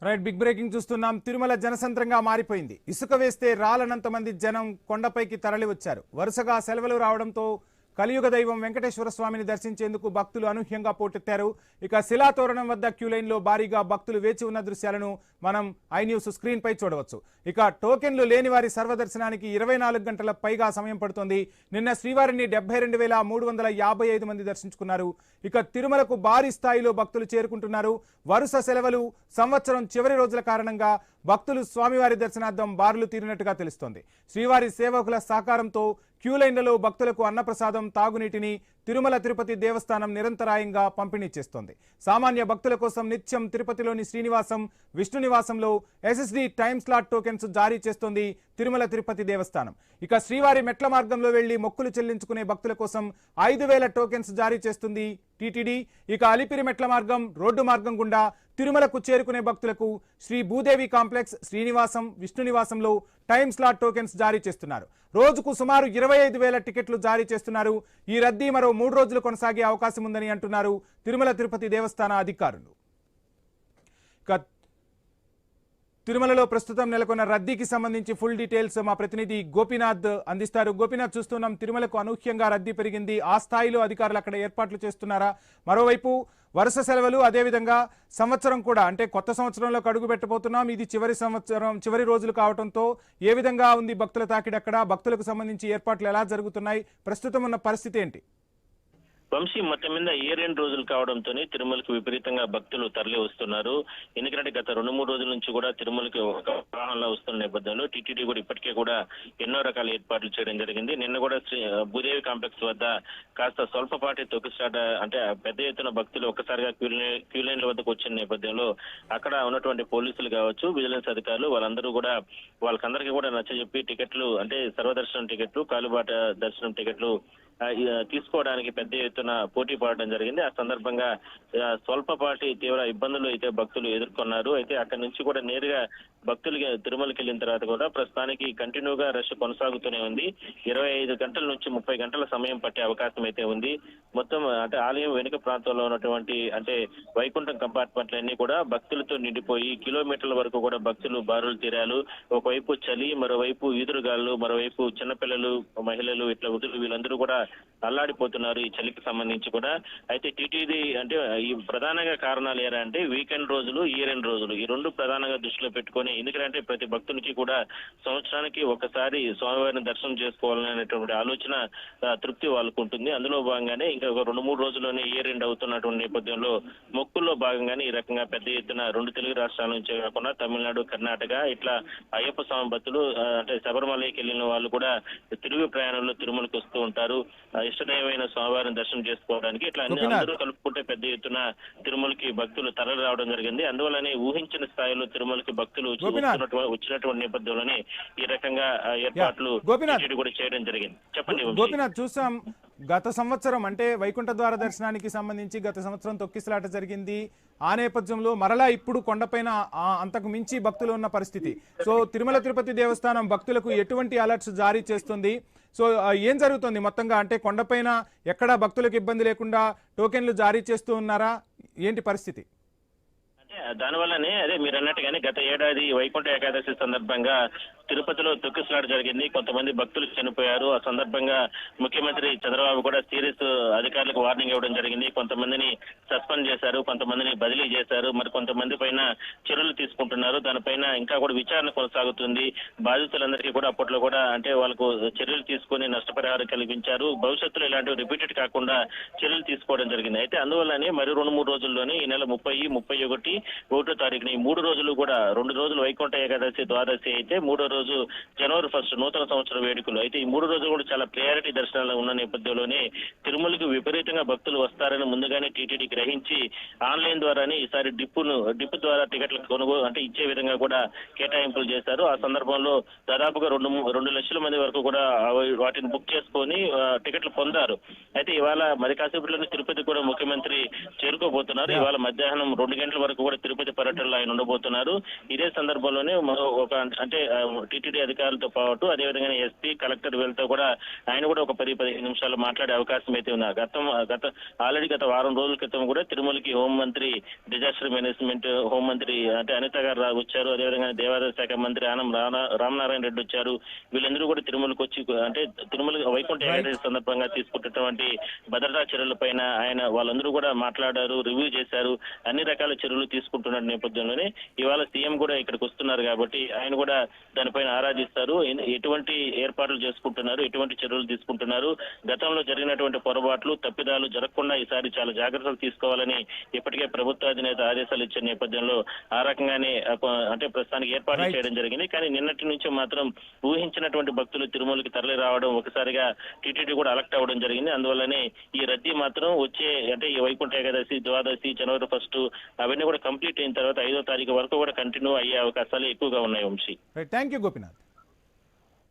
Right, big breaking చూస్తున్నాం. తిరుమల జనసంద్రంగా మారిపోయింది. ఇసుక వేస్తే రాలనంత మంది జనం కొండపైకి తరలి వచ్చారు. వరుసగా సెలవులు రావడంతో కలియుగ దైవం వెంకటేశ్వర స్వామిని దర్శించేందుకు భక్తులు అనూహ్యంగా పోటెత్తారు. ఇక శిలాతోరణం వద్ద క్యూలైన్లో భారీగా భక్తులు వేచి ఉన్న దృశ్యాలను మనం ఐ న్యూస్ స్క్రీన్ పై చూడవచ్చు. ఇక టోకెన్లు లేని వారి సర్వదర్శనానికి 24 గంటల పైగా సమయం పడుతోంది. నిన్న శ్రీవారిని 72,355 మంది దర్శించుకున్నారు. ఇక తిరుమలకు భారీ స్థాయిలో భక్తులు చేరుకుంటున్నారు. వరుస సెలవులు, సంవత్సరం చివరి రోజుల కారణంగా భక్తులు స్వామివారి దర్శనార్థం బారులు తీరినట్టుగా తెలుస్తోంది. శ్రీవారి సేవకుల సహకారంతో క్యూలైన్లలో భక్తులకు అన్నప్రసాదం, తాగునీటిని తిరుమల తిరుపతి దేవస్థానం నిరంతరాయంగా పంపిణీ చేస్తోంది. సామాన్య భక్తుల కోసం నిత్యం తిరుపతిలోని శ్రీనివాసం, విష్ణు నివాసంలో SSD టైమ్ స్లాట్ టోకెన్స్ జారీ చేస్తోంది తిరుమల తిరుపతి దేవస్థానం. ఇక శ్రీవారి మెట్ల మార్గంలో వెళ్లి మొక్కులు చెల్లించుకునే భక్తుల కోసం 5,000 టోకెన్స్ జారీ చేస్తుంది టీటీడీ. ఇక అలిపిరి మెట్ల మార్గం, రోడ్డు మార్గం గుండా తిరుమలకు చేరుకునే భక్తులకు శ్రీ భూదేవి కాంప్లెక్స్, శ్రీనివాసం, విష్ణు నివాసంలో టైమ్ స్లాట్ టోకెన్స్ జారీ చేస్తున్నారు. రోజుకు సుమారు 25,000 టికెట్లు జారీ చేస్తున్నారు. ఈ రద్దీ మరో 3 రోజులు కొనసాగే అవకాశం ఉందని అంటున్నారు తిరుమల తిరుపతి దేవస్థాన అధికారులు. తిరుమలలో ప్రస్తుతం నెలకొన్న రద్దీకి సంబంధించి ఫుల్ డీటెయిల్స్ మా ప్రతినిధి గోపీనాథ్ అందిస్తారు. గోపీనాథ్, చూస్తున్నాం తిరుమలకు అనూహ్యంగా రద్దీ పెరిగింది. ఆ స్థాయిలో అధికారులు అక్కడ ఏర్పాట్లు చేస్తున్నారా? మరోవైపు వరుస సెలవులు, అదేవిధంగా సంవత్సరం కూడా, అంటే కొత్త సంవత్సరంలో అడుగు పెట్టబోతున్నాం. ఇది చివరి రోజులు కావడంతో ఏ విధంగా ఉంది భక్తుల తాకిడి అక్కడ? భక్తులకు సంబంధించి ఏర్పాట్లు ఎలా జరుగుతున్నాయి? ప్రస్తుతం ఉన్న పరిస్థితి ఏంటి? వంశీ, మొత్తం మీద 2 రోజులు కావడంతో తిరుమలకి విపరీతంగా భక్తులు తరలి వస్తున్నారు. ఎందుకంటే గత 2-3 రోజుల నుంచి కూడా తిరుమలకి ఒక వాహనంలో వస్తున్న నేపథ్యంలో టీటీడీ కూడా ఇప్పటికే కూడా ఎన్నో రకాల ఏర్పాట్లు చేయడం జరిగింది. నిన్న కూడా భూదేవి కాంప్లెక్స్ వద్ద కాస్త స్వల్పపాటి తొక్కిసాట, అంటే పెద్ద ఎత్తున భక్తులు ఒక్కసారిగా క్యూలైన్ల వద్దకు వచ్చిన నేపథ్యంలో అక్కడ ఉన్నటువంటి పోలీసులు కావచ్చు, విజిలెన్స్ అధికారులు వాళ్ళందరూ కూడా వాళ్ళకందరికీ కూడా నచ్చజెప్పి టికెట్లు, అంటే సర్వదర్శనం టికెట్లు, కాలుబాట దర్శనం టికెట్లు తీసుకోవడానికి పెద్ద ఎత్తున పోటీ పడడం జరిగింది. ఆ సందర్భంగా స్వల్పపాటి తీవ్ర ఇబ్బందులు అయితే భక్తులు ఎదుర్కొన్నారు. అయితే అక్కడి నుంచి కూడా నేరుగా భక్తులకి తిరుమలకి వెళ్ళిన తర్వాత కూడా ప్రస్తుతానికి కంటిన్యూగా రష్ కొనసాగుతూనే ఉంది. 25 గంటల నుంచి 30 గంటల సమయం పట్టే అవకాశం అయితే ఉంది. మొత్తం అంటే ఆలయం వెనుక ప్రాంతంలో ఉన్నటువంటి అంటే వైకుంఠం కంపార్ట్మెంట్లన్నీ కూడా భక్తులతో నిండిపోయి కిలోమీటర్ల వరకు కూడా భక్తులు బారులు తీరాలు. ఒకవైపు చలి, మరోవైపు ఈదురుగాళ్ళు, మరోవైపు చిన్నపిల్లలు, మహిళలు, ఇట్లా వృద్ధులు వీళ్ళందరూ కూడా అల్లాడిపోతున్నారు ఈ చలికి సంబంధించి కూడా. అయితే టీటీడీ అంటే ఈ ప్రధానంగా కారణాలు ఏరా అంటే వీకెండ్ రోజులు, ఈ 2 రోజులు, ఈ 2 ప్రధానంగా దృష్టిలో పెట్టుకొని, ఎందుకంటే ప్రతి భక్తునికి కూడా సంవత్సరానికి ఒకసారి స్వామివారిని దర్శనం చేసుకోవాలనేటువంటి ఆలోచన, తృప్తి వాళ్ళకు ఉంటుంది. అందులో భాగంగానే ఇంకా ఒక 2-3 రోజుల్లోనే ఇయర్ ఎండ్ అవుతున్నటువంటి నేపథ్యంలో మొక్కుల్లో భాగంగానే ఈ రకంగా పెద్ద ఎత్తున 2 తెలుగు రాష్ట్రాల నుంచి కాకుండా తమిళనాడు, కర్ణాటక ఇట్లా అయ్యప్ప స్వామి భక్తులు, అంటే శబరిమలకి వెళ్ళిన వాళ్ళు కూడా తిరుగు ప్రయాణంలో తిరుమలకు వస్తూ ఉంటారు ఇష్టదైవమైన స్వామివారిని దర్శనం చేసుకోవడానికి. ఇట్లా అందరూ కలుపుకుంటే పెద్ద ఎత్తున తిరుమలకి భక్తులు తరలి రావడం జరిగింది. అందువల్లనే ఊహించిన స్థాయిలో తిరుమలకి భక్తులు వచ్చినటువంటి నేపథ్యంలోనే ఈ రకంగా ఏర్పాట్లు కూడా చేయడం జరిగింది. చెప్పండి గోపీనాథ్. చూసాం గత సంవత్సరం, అంటే వైకుంఠ ద్వార దర్శనానికి సంబంధించి గత సంవత్సరం తొక్కిసలాట జరిగింది. ఆ నేపథ్యంలో మరలా ఇప్పుడు కొండపైన అంతకు మించి భక్తులు ఉన్న పరిస్థితి. సో తిరుమల తిరుపతి దేవస్థానం భక్తులకు ఎటువంటి అలర్ట్స్ జారీ చేస్తుంది? సో ఏం జరుగుతుంది మొత్తంగా? అంటే కొండపైన ఎక్కడా భక్తులకు ఇబ్బంది లేకుండా టోకెన్లు జారీ చేస్తూ ఉన్నారా? ఏంటి పరిస్థితి? దానివల్లనే అదే మీరు అన్నట్టుగానే గత ఏడాది వైకుంఠ ఏకాదశి సందర్భంగా తిరుపతిలో తొక్కిసలాట జరిగింది. కొంతమంది భక్తులు చనిపోయారు. ఆ సందర్భంగా ముఖ్యమంత్రి చంద్రబాబు కూడా సీరియస్ అధికారులకు వార్నింగ్ ఇవ్వడం జరిగింది. కొంతమందిని సస్పెండ్ చేశారు, కొంతమందిని బదిలీ చేశారు, మరి కొంతమంది పైన చర్యలు తీసుకుంటున్నారు. దానిపైన ఇంకా కూడా విచారణ కొనసాగుతుంది. బాధితులందరికీ కూడా అప్పట్లో కూడా అంటే వాళ్ళకు చర్యలు తీసుకుని నష్టపరిహారం కల్పించారు. భవిష్యత్తులో ఇలాంటివి రిపీటెడ్ కాకుండా చర్యలు తీసుకోవడం జరిగింది. అయితే అందువల్లనే మరి 2-3 రోజుల్లోనే ఈ నెల 30, 31, 1వ తారీఖున ఈ 3 రోజులు కూడా 2 రోజులు వైకుంఠ ఏకాదశి, ద్వాదశి అయితే 3వ రోజు జనవరి 1 నూతన సంవత్సర వేడుకలు. అయితే ఈ 3 రోజులు కూడా చాలా ప్రయారిటీ దర్శనాలు ఉన్న నేపథ్యంలోనే తిరుమలకు విపరీతంగా భక్తులు వస్తారని ముందుగానే టీటీడీ గ్రహించి ఆన్లైన్ ద్వారానే ఈసారి డిప్ ద్వారా టికెట్లు కొనుగోలు అంటే ఇచ్చే విధంగా కూడా కేటాయింపులు చేశారు. ఆ సందర్భంలో దాదాపుగా 2 లక్షల మంది వరకు కూడా వాటిని బుక్ చేసుకొని టికెట్లు పొందారు. అయితే ఇవాళ మరి కాసేపట్లోనే తిరుపతి కూడా ముఖ్యమంత్రి చేరుకోబోతున్నారు. ఇవాళ మధ్యాహ్నం 2 గంటల వరకు కూడా తిరుపతి పర్యటనలో ఆయన ఉండబోతున్నారు. ఇదే సందర్భంలోనే ఒక అంటే టీటీడీ అధికారులతో పాటు అదేవిధంగా ఎస్పీ కలెక్టర్ వీళ్ళతో కూడా ఆయన కూడా ఒక 10-15 నిమిషాలు మాట్లాడే అవకాశం అయితే ఉంది. ఆల్రెడీ గత వారం రోజుల క్రితం కూడా తిరుమలకి హోంమంత్రి డిజాస్టర్ మేనేజ్మెంట్ హోంమంత్రి అంటే అనిత గారు వచ్చారు. అదేవిధంగా దేవాదాయ శాఖ మంత్రి ఆనం రామనారాయణ రెడ్డి వచ్చారు. వీళ్ళందరూ కూడా తిరుమలకు వచ్చి అంటే తిరుమల వైకుంఠ ఏకాదశి సందర్భంగా తీసుకుంటున్నటువంటి భద్రతా చర్యలపైన వాళ్ళందరూ కూడా మాట్లాడారు, రివ్యూ చేశారు. అన్ని రకాల చర్యలు తీసుకుంటున్న నేపథ్యంలోనే ఇవాళ సీఎం కూడా ఇక్కడికి వస్తున్నారు కాబట్టి ఆయన కూడా దానిపైన ఆరాధిస్తారు. ఎటువంటి ఏర్పాట్లు చేసుకుంటున్నారు, ఎటువంటి చర్యలు తీసుకుంటున్నారు, గతంలో జరిగినటువంటి పొరపాట్లు తప్పిదాలు జరగకుండా ఈసారి చాలా జాగ్రత్తలు తీసుకోవాలని ఇప్పటికే ప్రభుత్వ అధినేత ఆదేశాలు ఇచ్చిన నేపథ్యంలో ఆ రకంగానే అంటే ప్రస్తుతానికి ఏర్పాట్లు చేయడం జరిగింది. కానీ నిన్నటి నుంచి మాత్రం ఊహించినటువంటి భక్తులు తిరుమలకి తరలి రావడం ఒకసారిగా టీటీడీ కూడా అలర్ట్ అవ్వడం జరిగింది. అందువల్లనే ఈ రద్దీ మాత్రం వచ్చే అంటే ఈ వైకుంఠ ఏకాదశి, ద్వాదశి, జనవరి 1 అవన్నీ కూడా కంప్లీట్ అయిన తర్వాత 5వ తారీఖు వరకు కూడా కంటిన్యూ అయ్యే అవకాశాలు ఎక్కువగా ఉన్నాయి వంశీ. Thank you Gopinath.